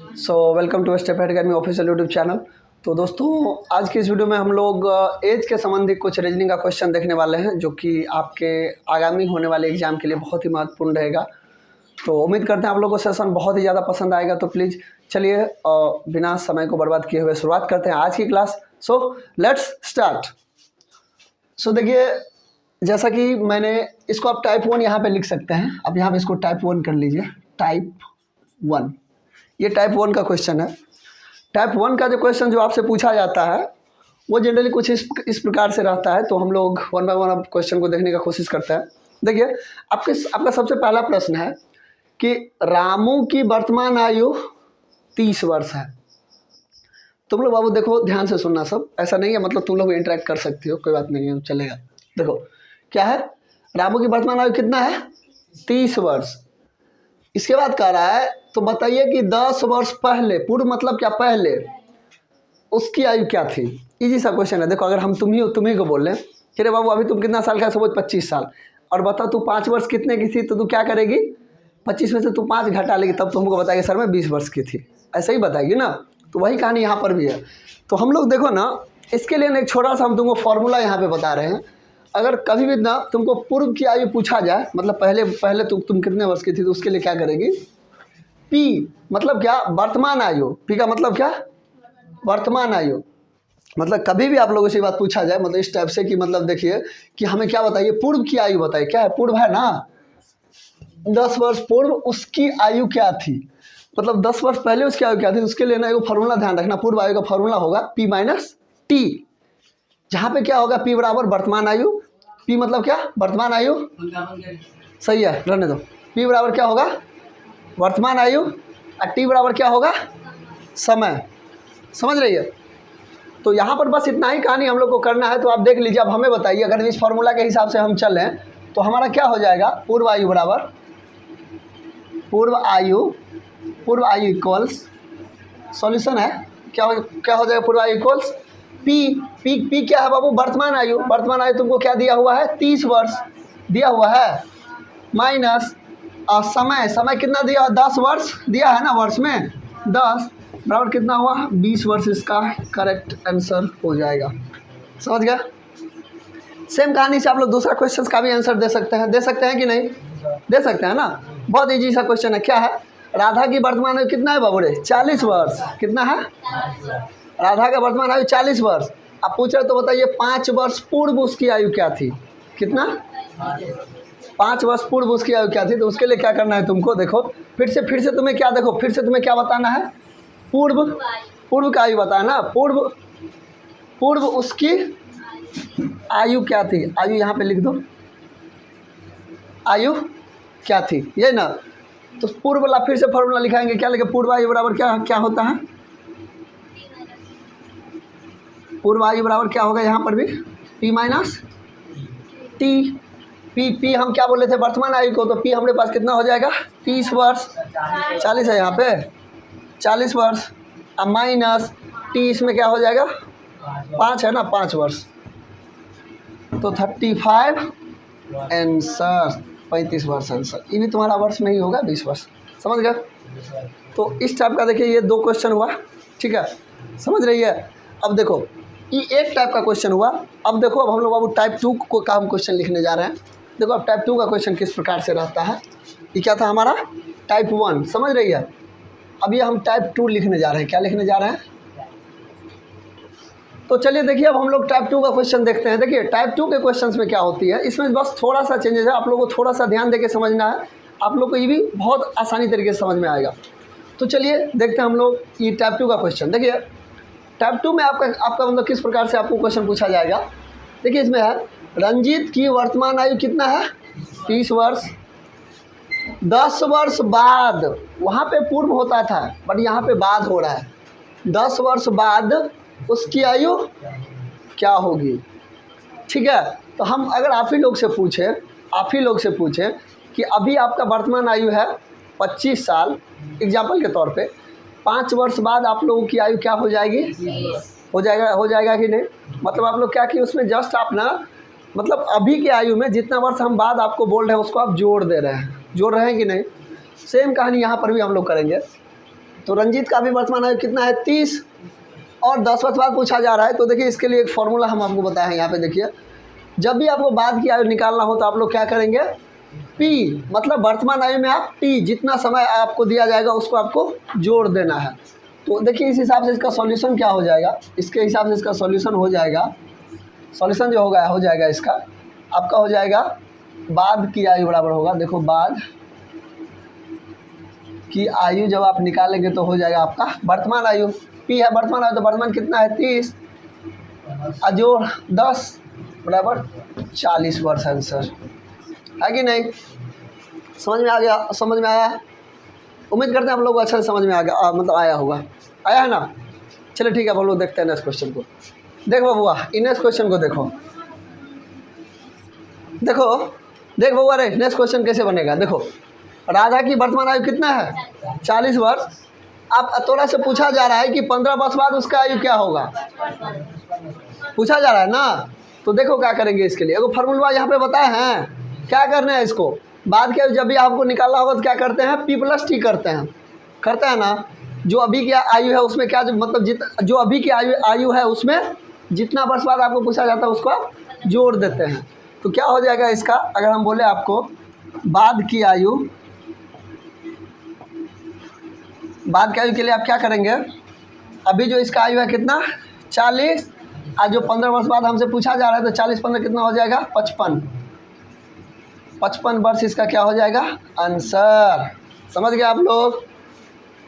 Welcome to Step Ed Academy official YouTube channel. तो दोस्तों, आज की इस वीडियो में हम लोग एज के संबंधी कुछ रीजनिंग का क्वेश्चन देखने वाले हैं, जो कि आपके आगामी होने वाले एग्जाम के लिए बहुत ही महत्वपूर्ण रहेगा। तो उम्मीद करते हैं आप लोगों को सेशन बहुत ही ज़्यादा पसंद आएगा। तो प्लीज़ चलिए बिना समय को बर्बाद किए हुए शुरुआत करते हैं आज की class. So let's start. So देखिए, जैसा कि मैंने इसको आप टाइप 1 यहाँ पे लिख सकते हैं। अब यहाँ पे इसको टाइप 1 कर लीजिए, टाइप 1। ये टाइप 1 का क्वेश्चन है। टाइप 1 का जो क्वेश्चन जो आपसे पूछा जाता है वो जनरली कुछ इस प्रकार से रहता है। तो हम लोग वन बाय वन अब क्वेश्चन को देखने का कोशिश करते हैं। देखिए, आपका सबसे पहला प्रश्न है कि रामू की वर्तमान आयु 30 वर्ष है। तुम लोग बाबू देखो, ध्यान से सुनना सब, ऐसा नहीं है मतलब तुम लोग इंटरेक्ट कर सकते हो, कोई बात नहीं है, चलेगा। देखो क्या है, रामू की वर्तमान आयु कितना है, 30 वर्ष। इसके बाद कह रहा है तो बताइए कि 10 वर्ष पहले, पूर्व मतलब क्या, पहले, उसकी आयु क्या थी। इजी सा क्वेश्चन है। देखो, अगर हम तुम्ही को बोल रहे हैं कि रे बाबू अभी तुम कितना साल का है, सपोज 25 साल, और बताओ तू 5 वर्ष कितने की थी, तो तू क्या करेगी, 25 में से तू 5 घटा लेगी, तब तुमको बताएगी सर मैं 20 वर्ष की थी, ऐसा ही बताएगी ना। तो वही कहानी यहाँ पर भी है। तो हम लोग देखो ना, इसके लिए ना एक छोटा सा हम तुमको फॉर्मूला यहाँ पे बता रहे हैं। अगर कभी भी ना तुमको पूर्व की आयु पूछा जाए, मतलब पहले तुम कितने वर्ष की थी, तो उसके लिए क्या करेगी, पी मतलब क्या, वर्तमान आयु। पी का मतलब क्या, वर्तमान आयु। मतलब कभी भी आप लोगों से बात पूछा जाए, मतलब इस टाइप से कि मतलब देखिए कि हमें क्या बताइए, पूर्व की आयु बताइए। क्या है, पूर्व है ना, 10 वर्ष पूर्व उसकी आयु क्या थी, मतलब 10 वर्ष पहले उसकी आयु क्या थी। उसके लिए ना एक फॉर्मूला ध्यान रखना, पूर्व आयु का फॉर्मूला होगा पी माइनस टी, जहाँ पे क्या होगा, पी बराबर वर्तमान आयु। पी मतलब क्या, वर्तमान आयु, सही है, रहने दो। पी बराबर क्या होगा, वर्तमान आयु, और टी बराबर क्या होगा, समय। समझ रही है। तो यहाँ पर बस इतना ही कहानी हम लोग को करना है। तो आप देख लीजिए, अब हमें बताइए, अगर इस फॉर्मूला के हिसाब से हम चलें तो हमारा क्या हो जाएगा, पूर्व आयु बराबर पूर्व आयु इक्वल्स, सॉल्यूशन है, क्या हो जाएगा, पूर्व आयु इक्वल्स पी क्या है बाबू, वर्तमान आयु। वर्तमान आयु तुमको क्या दिया हुआ है, 30 वर्ष दिया हुआ है, माइनस और समय कितना दिया, 10 वर्ष दिया है ना, वर्ष में 10 बराबर कितना हुआ, 20 वर्ष। इसका करेक्ट आंसर हो जाएगा। समझ गया। सेम कहानी से आप लोग दूसरा क्वेश्चन का भी आंसर दे सकते हैं कि नहीं, दे सकते हैं ना। बहुत इजी सा क्वेश्चन है। क्या है, राधा की वर्तमान आयु कितना है बाबू रे, 40 वर्ष। कितना है, राधा का वर्तमान आयु 40 वर्ष। आप पूछ रहे तो बताइए 5 वर्ष पूर्व उसकी आयु क्या थी, कितना, 5 वर्ष पूर्व उसकी आयु क्या थी। तो उसके लिए क्या करना है तुमको, देखो फिर से तुम्हें क्या, देखो फिर से तुम्हें क्या बताना है, पूर्व का आयु बताना। पूर्व उसकी आयु क्या थी, आयु यहाँ पे लिख दो, आयु क्या थी, ये ना। तो पूर्व वाला फिर से फॉर्मूला लिखाएंगे, क्या लिखे, पूर्व आयु बराबर क्या होता है, पूर्व आयु बराबर क्या होगा, यहाँ पर भी पी माइनस टी। पी हम क्या बोले थे, वर्तमान आयु को, तो पी हमारे पास कितना हो जाएगा, 30 वर्ष, 40 है यहाँ पे, 40 वर्ष, अब माइनस टी, इसमें क्या हो जाएगा, 5 है ना, 5 वर्ष, तो 35 आंसर, 35 वर्ष आंसर। ये भी तुम्हारा वर्ष में ही होगा, 20 वर्ष। समझ गया। तो इस टाइप का देखिए, ये 2 क्वेश्चन हुआ, ठीक है, समझ रही है। अब देखो, ये एक टाइप का क्वेश्चन हुआ। अब देखो, अब हम लोग अब टाइप 2 को का हम क्वेश्चन लिखने जा रहे हैं। देखो अब टाइप 2 का क्वेश्चन किस प्रकार से रहता है। ये क्या था हमारा, टाइप 1, समझ रही है। अब ये हम टाइप 2 लिखने जा रहे हैं। क्या लिखने जा रहे हैं, तो चलिए देखिए, अब हम लोग टाइप 2 का क्वेश्चन देखते हैं। देखिए टाइप 2 के क्वेश्चंस में क्या होती है, इसमें बस थोड़ा सा चेंजेस है, आप लोगों को थोड़ा सा ध्यान देके समझना है। आप लोग को ये भी बहुत आसानी तरीके से समझ में आएगा। तो चलिए देखते हैं हम लोग ये टाइप 2 का क्वेश्चन। देखिए टाइप 2 में आपका मतलब किस प्रकार से आपको क्वेश्चन पूछा जाएगा। देखिए इसमें है, रंजीत की वर्तमान आयु कितना है, 30 वर्ष। 10 वर्ष बाद, वहाँ पे पूर्व होता था बट यहाँ पे बाद हो रहा है, 10 वर्ष बाद उसकी आयु क्या होगी, ठीक है। तो हम अगर आप ही लोग से पूछें कि अभी आपका वर्तमान आयु है 25 साल, एग्जाम्पल के तौर पे, 5 वर्ष बाद आप लोगों की आयु क्या हो जाएगी, हो जाएगा कि नहीं। मतलब आप लोग क्या कि उसमें जस्ट आप ना, मतलब अभी के आयु में जितना वर्ष हम बाद आपको बोल रहे हैं उसको आप जोड़ रहे हैं कि नहीं। सेम कहानी यहाँ पर भी हम लोग करेंगे। तो रंजीत का भी वर्तमान आयु कितना है 30 और 10 वर्ष बाद पूछा जा रहा है। तो देखिए इसके लिए एक फॉर्मूला हम आपको बताए हैं, यहाँ पे देखिए, जब भी आपको बाद की आयु निकालना हो तो आप लोग क्या करेंगे, P मतलब वर्तमान आयु में आप T जितना समय आपको दिया जाएगा उसको आपको जोड़ देना है। तो देखिए इस हिसाब से इसका सॉल्यूशन क्या हो जाएगा, इसके हिसाब से इसका सॉल्यूशन हो जाएगा, सॉल्यूशन जो होगा हो जाएगा इसका आपका हो जाएगा बाद की आयु बराबर होगा, देखो बाद की आयु जब आप निकालेंगे तो हो जाएगा आपका वर्तमान आयु, P है वर्तमान आयु, तो वर्तमान कितना है 30 अजोड़ 10 बराबर 40 वर्ष आंसर है कि नहीं। समझ में आ गया, समझ में आया है, उम्मीद करते हैं आप लोग को अच्छा से समझ में आ गया, मतलब आया होगा, आया है ना। चलिए ठीक है, अब हम लोग देखते हैं नेक्स्ट क्वेश्चन को। देखो बबुआ नेक्स्ट क्वेश्चन को देखो, देखो देख बबुआ रे नेक्स्ट क्वेश्चन कैसे बनेगा। देखो राधा की वर्तमान आयु कितना है 40 वर्ष। अब थोड़ा से पूछा जा रहा है कि 15 वर्ष बाद उसका आयु क्या होगा, पूछा जा रहा है ना। तो देखो क्या करेंगे इसके लिए, एगो फार्मूला यहाँ पे बताए हैं, क्या करना है इसको, बाद के जब भी आपको निकालना होगा तो क्या करते हैं P+T करते हैं ना। जो अभी की आयु है उसमें क्या मतलब जो अभी की आयु है उसमें जितना वर्ष बाद आपको पूछा जाता है उसको आप जोड़ देते हैं। तो क्या हो जाएगा इसका, अगर हम बोले आपको बाद की आयु के लिए आप क्या करेंगे, अभी जो इसका आयु है कितना 40, आज जो 15 वर्ष बाद हमसे पूछा जा रहा है तो 40 15 कितना हो जाएगा 55 वर्ष इसका क्या हो जाएगा आंसर। समझ गए आप लोग।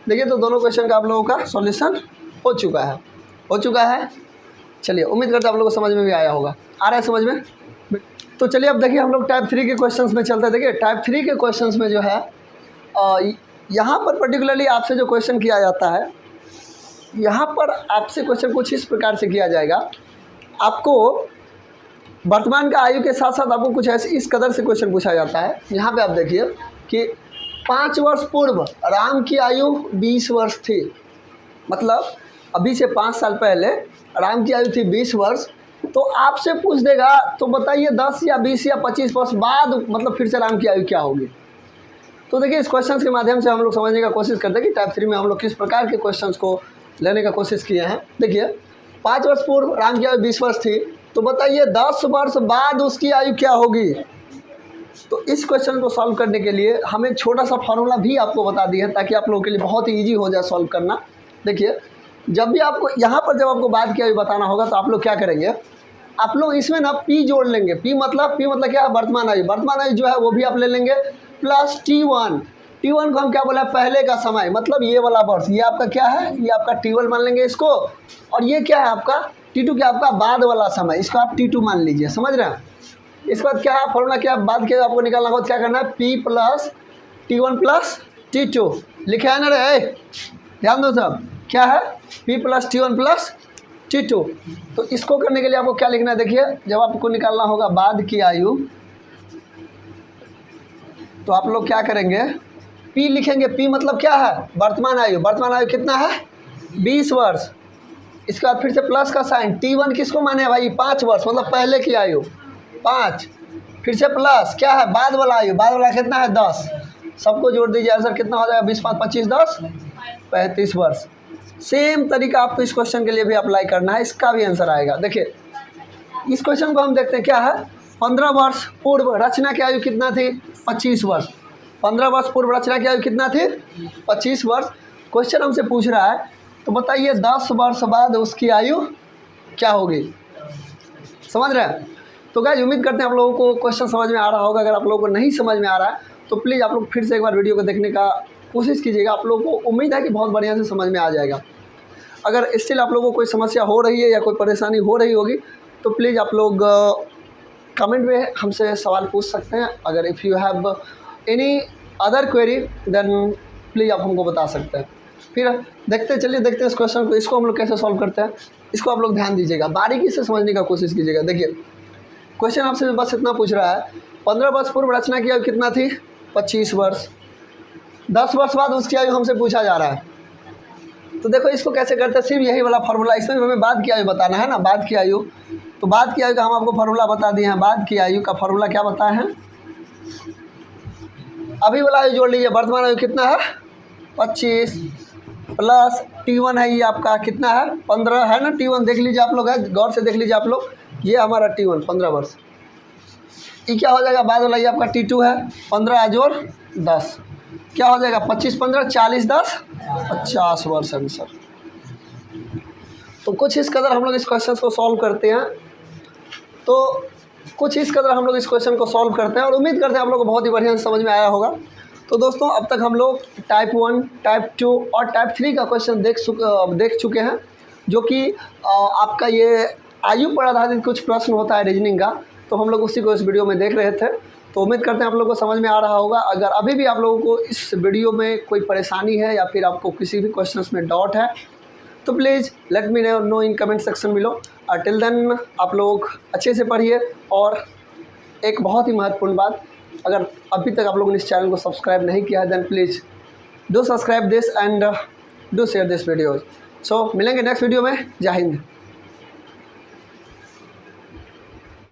देखिए तो दोनों क्वेश्चन का आप लोगों का सॉल्यूशन हो चुका है। चलिए उम्मीद करते हैं आप लोगों को समझ में भी आया होगा, आ रहा है समझ में। तो चलिए अब देखिए हम लोग टाइप 3 के क्वेश्चंस में चलते हैं। देखिए टाइप 3 के क्वेश्चंस में जो है यहाँ पर पर्टिकुलरली आपसे जो क्वेश्चन किया जाता है, यहाँ पर आपसे क्वेश्चन कुछ इस प्रकार से किया जाएगा, आपको वर्तमान का आयु के साथ साथ आपको कुछ ऐसे इस कदर से क्वेश्चन पूछा जाता है। यहाँ पे आप देखिए कि 5 वर्ष पूर्व राम की आयु 20 वर्ष थी, मतलब अभी से 5 साल पहले राम की आयु थी 20 वर्ष। तो आपसे पूछ देगा तो बताइए 10 या 20 या 25 वर्ष बाद मतलब फिर से राम की आयु क्या होगी। तो देखिए इस क्वेश्चन के माध्यम से हम लोग समझने का कोशिश करते हैं कि टाइप 3 में हम लोग किस प्रकार के क्वेश्चन को लेने का कोशिश किए हैं। देखिए 5 वर्ष पूर्व राम की आयु 20 वर्ष थी, तो बताइए 10 वर्ष बाद उसकी आयु क्या होगी। तो इस क्वेश्चन को सॉल्व करने के लिए हम एक छोटा सा फार्मूला भी आपको बता दिए हैं ताकि आप लोगों के लिए बहुत ही ईजी हो जाए सॉल्व करना। देखिए जब भी आपको यहाँ पर जब आपको बाद की आयु बताना होगा तो आप लोग क्या करेंगे, आप लोग इसमें ना P जोड़ लेंगे। P मतलब क्या है वर्तमान आयु जो है वो भी आप ले लेंगे प्लस T1 को हम क्या बोला पहले का समय, मतलब ये वाला वर्ष, ये आपका क्या है, ये आपका T1 मान लेंगे इसको, और ये क्या है आपका T2 क्या आपका बाद वाला समय, इसको आप T2 मान लीजिए। समझ रहे हैं। इसके बाद क्या है फॉर्मूला, क्या बाद के आपको निकालना होगा, क्या करना है P plus T1 plus T2 लिखे है ना रे, ध्यान दो सब, क्या है P plus T1 plus T2। तो इसको करने के लिए आपको क्या लिखना है, देखिए जब आपको निकालना होगा बाद की आयु तो आप लोग क्या करेंगे P लिखेंगे। P मतलब क्या है वर्तमान आयु कितना है 20 वर्ष। इसके बाद फिर से प्लस का साइन, T1 किसको माने भाई 5 वर्ष, मतलब पहले की आयु 5, फिर से प्लस क्या है बाद वाला आयु, बाद वाला कितना है 10, सबको जोड़ दीजिए आंसर कितना हो जाएगा 20 5 25 10 35 वर्ष। सेम तरीका आपको इस क्वेश्चन के लिए भी अप्लाई करना है, इसका भी आंसर आएगा। देखिए इस क्वेश्चन को हम देखते हैं, क्या है 15 वर्ष पूर्व रचना की आयु कितना थी 25 वर्ष। 15 वर्ष पूर्व रचना की आयु कितना थी 25 वर्ष। क्वेश्चन हमसे पूछ रहा है तो बताइए 10 वर्ष बाद उसकी आयु क्या होगी। समझ रहे हैं। तो गाइस उम्मीद करते हैं आप लोगों को क्वेश्चन समझ में आ रहा होगा। अगर आप लोगों को नहीं समझ में आ रहा है तो प्लीज़ आप लोग फिर से एक बार वीडियो को देखने का कोशिश कीजिएगा। आप लोगों को उम्मीद है कि बहुत बढ़िया से समझ में आ जाएगा। अगर स्टिल आप लोगों को कोई समस्या हो रही है या कोई परेशानी हो रही होगी तो प्लीज़ आप लोग कमेंट में हमसे सवाल पूछ सकते हैं। अगर if you have any other query then please आप हमको बता सकते हैं। फिर चलिए देखते हैं इस क्वेश्चन को, इसको हम लोग कैसे सॉल्व करते हैं। इसको आप लोग ध्यान दीजिएगा, बारीकी से समझने का कोशिश कीजिएगा। देखिए क्वेश्चन आपसे बस इतना पूछ रहा है 15 वर्ष पूर्व रचना की आयु कितना थी 25 वर्ष। 10 वर्ष बाद उसकी आयु हमसे पूछा जा रहा है। तो देखो इसको कैसे करते हैं, सिर्फ यही वाला फार्मूला, इसमें भी हमें बाद की आयु बताना है ना, बाद की आयु। तो बाद की आयु का हम आपको फार्मूला बता दिए हैं। बाद की आयु का फार्मूला क्या बताए हैं, अभी वाला आयु जोड़ लीजिए, वर्तमान आयु कितना है 25 प्लस T1 है, ये आपका कितना है 15 है ना। T1 देख लीजिए आप लोग, है गौर से देख लीजिए आप लोग, ये हमारा T1 15 वर्ष। ये क्या हो जाएगा बाद वाला, ये आपका T2 है 15 जोड़ 10, क्या हो जाएगा 25 15 40 10 50 वर्ष आंसर। तो कुछ इस कदर हम लोग इस क्वेश्चन को सॉल्व करते हैं, तो कुछ इस कदर हम लोग इस क्वेश्चन को सॉल्व करते हैं और उम्मीद करते हैं आप लोग को बहुत ही बढ़िया समझ में आया होगा। तो दोस्तों अब तक हम लोग टाइप 1, टाइप 2 और टाइप 3 का क्वेश्चन देख चुके हैं, जो कि आपका ये आयु पर आधारित कुछ प्रश्न होता है रीजनिंग का, तो हम लोग उसी को इस वीडियो में देख रहे थे। तो उम्मीद करते हैं आप लोगों को समझ में आ रहा होगा। अगर अभी भी आप लोगों को इस वीडियो में कोई परेशानी है या फिर आपको किसी भी क्वेश्चन में डाउट है तो please let me know in comment section below. Till then आप लोग अच्छे से पढ़िए। और एक बहुत ही महत्वपूर्ण बात, अगर अभी तक आप लोगों ने इस चैनल को सब्सक्राइब नहीं किया है then please do subscribe this and do share this videos. So मिलेंगे नेक्स्ट वीडियो में। जय हिंद।